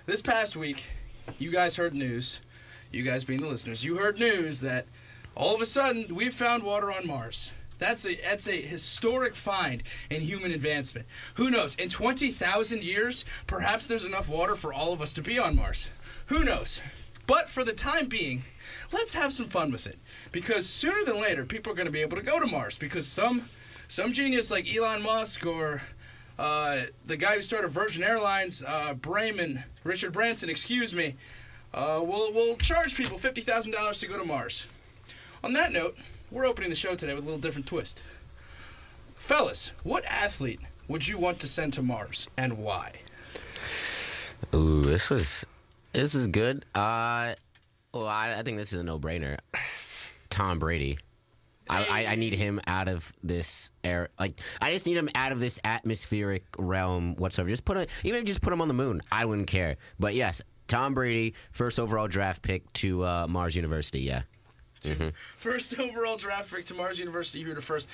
This past week, you guys heard news, you guys being the listeners, you heard news that all of a sudden we've found water on Mars. That's a historic find in human advancement. Who knows? In 20,000 years, perhaps there's enough water for all of us to be on Mars. Who knows? But for the time being, let's have some fun with it. Because sooner than later, people are going to be able to go to Mars. Because some genius like Elon Musk or the guy who started Virgin Airlines, Richard Branson, will charge people $50,000 to go to Mars. On that note, we're opening the show today with a little different twist. Fellas, what athlete would you want to send to Mars, and why? Ooh, this is good. I think this is a no-brainer. Tom Brady. I need him out of this air. Like, I just need him out of this atmospheric realm whatsoever. Just put him on the moon. I wouldn't care. But yes, Tom Brady, first overall draft pick to Mars University. Yeah. Mm-hmm. First overall draft pick to Mars University. You heard it first.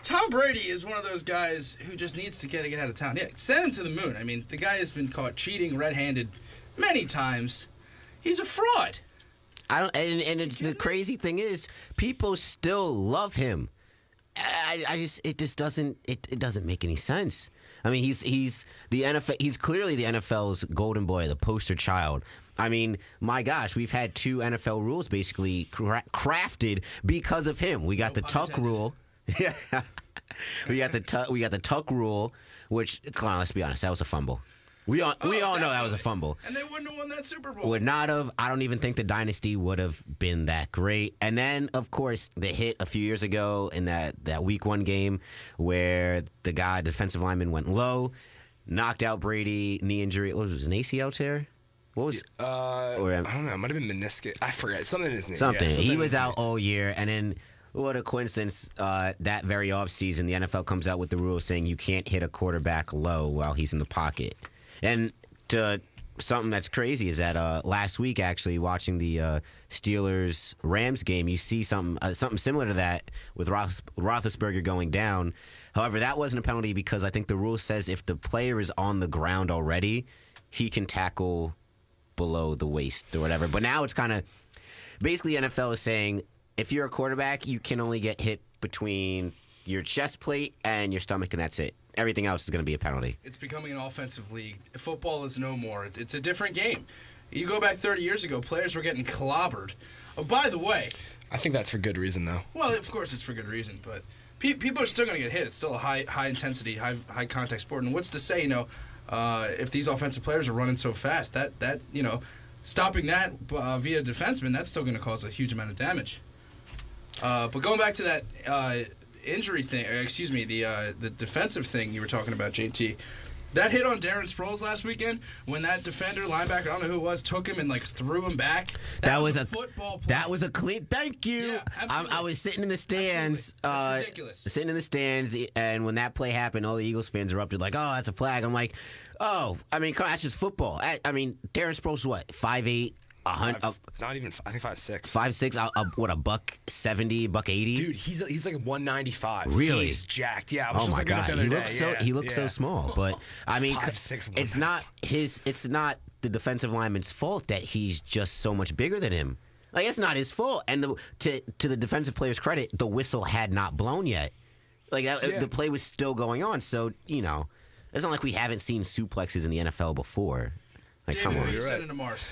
Tom Brady is one of those guys who just needs to get out of town. Yeah, send him to the moon. I mean, the guy has been caught cheating red-handed many times. He's a fraud. The crazy thing is, people still love him. It doesn't make any sense. I mean, he's the NFL. He's clearly the NFL's golden boy, the poster child. I mean, my gosh, we've had 2 NFL rules basically crafted because of him. We got the tuck rule. Yeah, we got the tuck rule, which, come on, let's be honest, that was a fumble. We all know that was a fumble. And they wouldn't have won that Super Bowl. Would not have. I don't even think the dynasty would have been that great. And then, of course, the hit a few years ago in that Week 1 game where the defensive lineman went low, knocked out Brady, knee injury. What was it, an ACL tear? What was? I don't know. It might have been meniscus. I forget. Something in his knee. Something. Yeah, he was out all year, and then what a coincidence! That very offseason, the NFL comes out with the rule saying you can't hit a quarterback low while he's in the pocket. And something that's crazy is that last week, actually, watching the Steelers-Rams game, you see something similar to that with Roethlisberger going down. However, that wasn't a penalty because I think the rule says if the player is on the ground already, he can tackle below the waist or whatever. But now it's kind of basically NFL is saying if you're a quarterback, you can only get hit between your chest plate and your stomach, and that's it. Everything else is going to be a penalty. It's becoming an offensive league. Football is no more. It's a different game. You go back 30 years ago, players were getting clobbered. Oh, by the way, I think that's for good reason, though. Well, of course it's for good reason, but people are still going to get hit. It's still a high intensity, high contact sport. And what's to say, if these offensive players are running so fast, that stopping that via defenseman, that's still going to cause a huge amount of damage. But going back to that injury thing, the defensive thing you were talking about, JT, that hit on Darren Sproles last weekend when that defender, linebacker, I don't know who it was, took him and threw him back. That was a football play. That was a clean. Thank you. Yeah, I was sitting in the stands. That's ridiculous. Sitting in the stands, and when that play happened, all the Eagles fans erupted like, "Oh, that's a flag." I'm like, "Oh, I mean, come on, that's just football." I mean, Darren Sproles, what, 5'8"? Not even. I think 5'6". 5'6". What, a $170, $180? Dude, he's like 195. Really? He's jacked. Yeah. I was just my looking God, up the other day. He looks so small. But I mean, 5'6", it's not the defensive lineman's fault that he's just so much bigger than him. Like, it's not his fault. And to the defensive player's credit, the whistle had not blown yet. Like the play was still going on. So it's not like we haven't seen suplexes in the NFL before. Like, David, come on. who are you sending to Mars?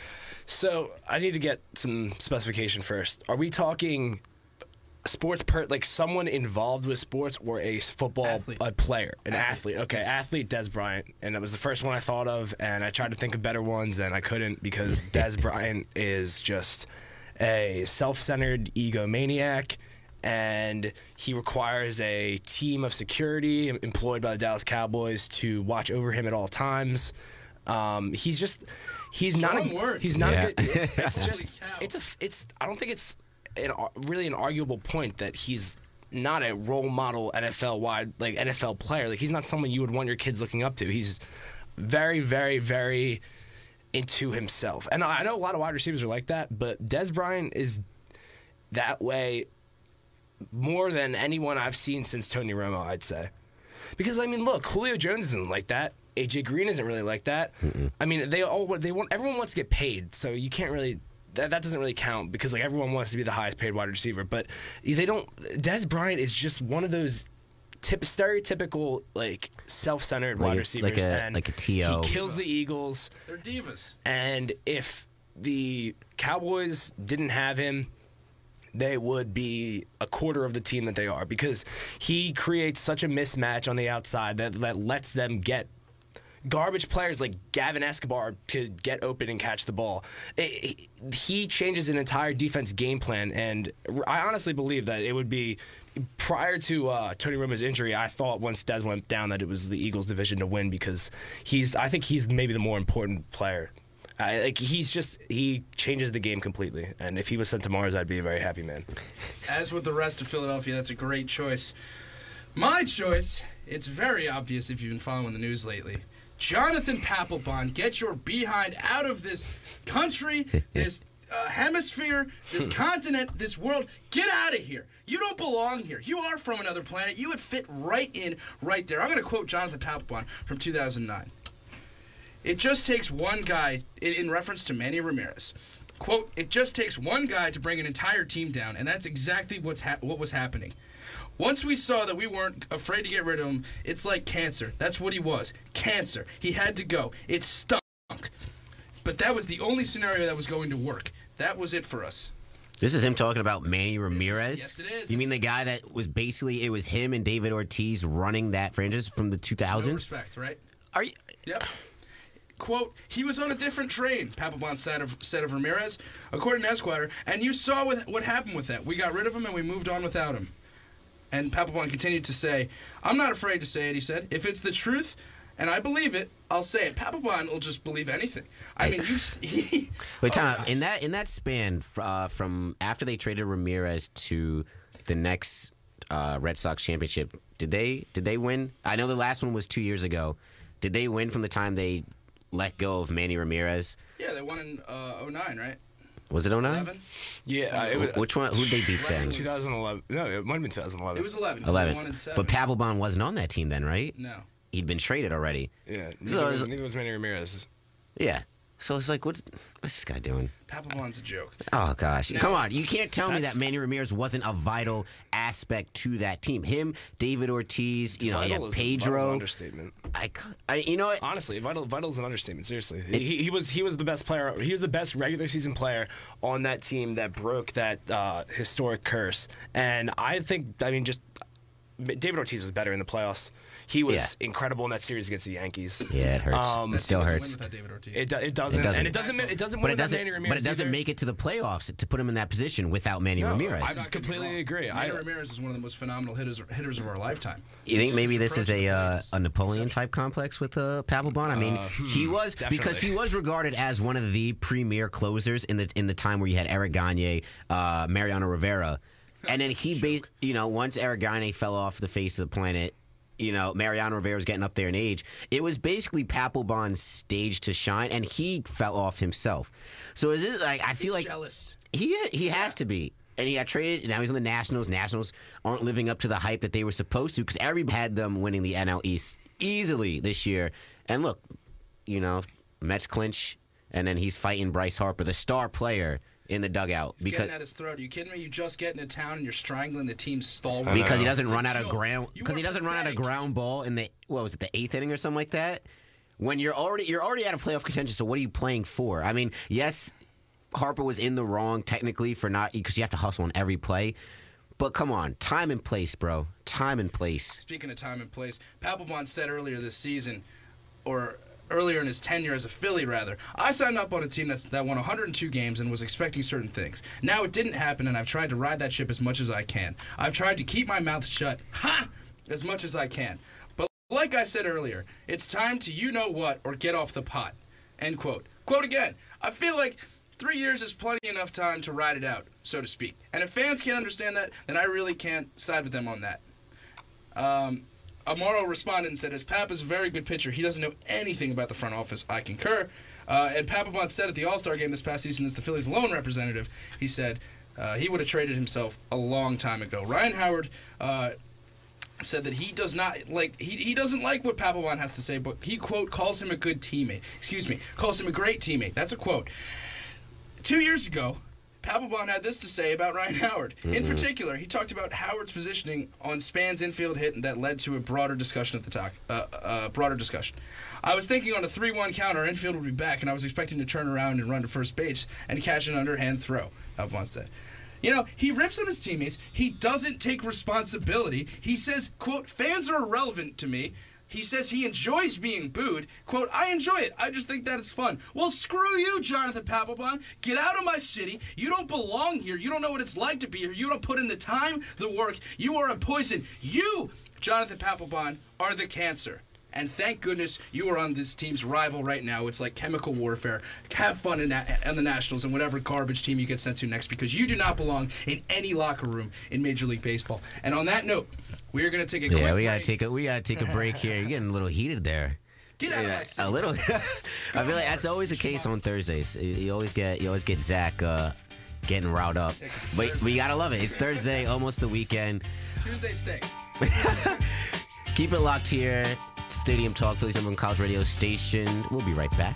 So I need to get some specification first. Are we talking sports like someone involved with sports, or a football player, an athlete? Okay, athlete, Des Bryant, and that was the first one I thought of. And I tried to think of better ones, and I couldn't because Des Bryant is just a self-centered egomaniac, and he requires a team of security employed by the Dallas Cowboys to watch over him at all times. He's not a good. I don't think it's really an arguable point that he's not a role model NFL player. Like, he's not someone you would want your kids looking up to. He's very, very, very into himself. And I know a lot of wide receivers are like that, but Des Bryant is that way more than anyone I've seen since Tony Romo, I'd say. Because, I mean, look, Julio Jones isn't like that. AJ Green isn't really like that. I mean, everyone wants to get paid, so you can't really. That doesn't really count because like everyone wants to be the highest paid wide receiver, but they don't. Des Bryant is just one of those stereotypical like self-centered wide receivers, like a TO. He kills the Eagles. They're divas. And if the Cowboys didn't have him, they would be a quarter of the team that they are because he creates such a mismatch on the outside that lets them get garbage players like Gavin Escobar to get open and catch the ball. He changes an entire defense game plan, and I honestly believe that it would be prior to Tony Romo's injury. I thought once Dez went down that it was the Eagles' division to win because I think he's maybe the more important player. He changes the game completely, and if he was sent to Mars, I'd be a very happy man. As with the rest of Philadelphia, that's a great choice. My choice, it's very obvious if you've been following the news lately. Jonathan Papelbon, get your behind out of this country, this hemisphere, this continent, this world. Get out of here. You don't belong here. You are from another planet. You would fit right in, right there. I'm going to quote Jonathan Papelbon from 2009. It just takes one guy, in reference to Manny Ramirez, quote, it just takes one guy to bring an entire team down, and that's exactly what was happening. Once we saw that we weren't afraid to get rid of him, it's like cancer. That's what he was. Cancer. He had to go. It stunk. But that was the only scenario that was going to work. That was it for us. This is him talking about Manny Ramirez? Yes, it is. You mean the guy that was basically, it was him and David Ortiz running that franchise from the 2000s? No respect, right? Are you? Yep. Quote, he was on a different train, Papelbon said of Ramirez, according to Esquire, and you saw what happened with that. We got rid of him and we moved on without him. And Papelbon continued to say, I'm not afraid to say it, he said. If it's the truth, and I believe it, I'll say it. Papelbon will just believe anything. I mean, Wait, time out. In that span, from after they traded Ramirez to the next Red Sox championship, did they win? I know the last one was 2 years ago. Did they win from the time they let go of Manny Ramirez? Yeah, they won in 09, right? Was it 09? 11? Yeah. Which one? Who'd they beat then? 2011. No, it might have been 2011. It was 11. 11. They won in 7. But Papelbon wasn't on that team then, right? No. He'd been traded already. Yeah. So Neither was Manny Ramirez. Yeah. So it's like, what's this guy doing? Papelbon's a joke. Oh, gosh. No, Come on. You can't tell me that Manny Ramirez wasn't a vital aspect to that team. Him, David Ortiz, you know, Vital is Pedro. an understatement. You know what? Honestly, vital is an understatement. Seriously, he was the best player. He was the best regular season player on that team that broke that historic curse. And I think, just David Ortiz was better in the playoffs. He was incredible in that series against the Yankees. Yeah, it hurts. It still hurts. It doesn't. And it doesn't win without Manny Ramirez. But it doesn't either. make it to the playoffs to put him in that position without Manny Ramirez. I completely agree. Manny Ramirez is one of the most phenomenal hitters of our lifetime. You think maybe this is a Napoleon type complex with Papelbon? I mean, he was definitely. Because he was regarded as one of the premier closers in the time where you had Eric Gagne, Mariano Rivera, and then once Eric Gagne fell off the face of the planet. Mariano Rivera's getting up there in age. It was basically Papelbon's stage to shine, and he fell off himself. So is it like I feel He's like jealous. He has to be, and he got traded. And now he's on the Nationals. Nationals aren't living up to the hype that they were supposed to because everybody had them winning the NL East easily this year. And look, Mets clinch, and then he's fighting Bryce Harper, the star player. In the dugout. He's getting at his throat. Are you kidding me? You just get into town and you're strangling the team's stalwart. Because he doesn't run out of ground. Because he doesn't run out of ground ball in the the 8th inning or something like that. When you're already out of playoff contention. So what are you playing for? I mean, yes, Harper was in the wrong technically for not because you have to hustle on every play. But come on, time and place, bro. Time and place. Speaking of time and place, Papelbon said earlier this season, or earlier in his tenure as a Philly, rather, I signed up on a team that won 102 games and was expecting certain things. Now it didn't happen, and I've tried to ride that ship as much as I can. I've tried to keep my mouth shut, as much as I can. But like I said earlier, it's time to you-know-what or get off the pot, end quote. Quote again, I feel like 3 years is plenty enough time to ride it out, so to speak. And if fans can't understand that, then I really can't side with them on that. Amaro responded and said, as Pap is a very good pitcher, he doesn't know anything about the front office. I concur. And Papelbon said at the All-Star game this past season as the Phillies' lone representative, he said he would have traded himself a long time ago. Ryan Howard said that he does not like he doesn't like what Papelbon has to say, but he, quote, calls him a good teammate. Excuse me, calls him a great teammate. That's a quote. 2 years ago, Papelbon had this to say about Ryan Howard. In particular, he talked about Howard's positioning on Span's infield hit, and that led to a broader discussion at the talk. Broader discussion. I was thinking on a 3-1 count, our infield would be back, and I was expecting to turn around and run to first base and catch an underhand throw, Papelbon said. You know, he rips on his teammates. He doesn't take responsibility. He says, quote, fans are irrelevant to me. He says he enjoys being booed. Quote, I enjoy it. I just think that is fun. Well, screw you, Jonathan Papelbon. Get out of my city. You don't belong here. You don't know what it's like to be here. You don't put in the time, the work. You are a poison. You, Jonathan Papelbon, are the cancer. And thank goodness you are on this team's rival right now. It's like chemical warfare. Have fun in the Nationals and whatever garbage team you get sent to next, because you do not belong in any locker room in Major League Baseball. And on that note, we are going to take a quick break. We gotta take a break here. You're getting a little heated there. Get out of my city. A little. I feel like that's always the case on Thursdays. You always get Zach getting riled up. But we gotta love it. It's Thursday, almost the weekend. Tuesday stinks. Keep it locked here. Stadium Talk, Phillies #1 College radio station. We'll be right back.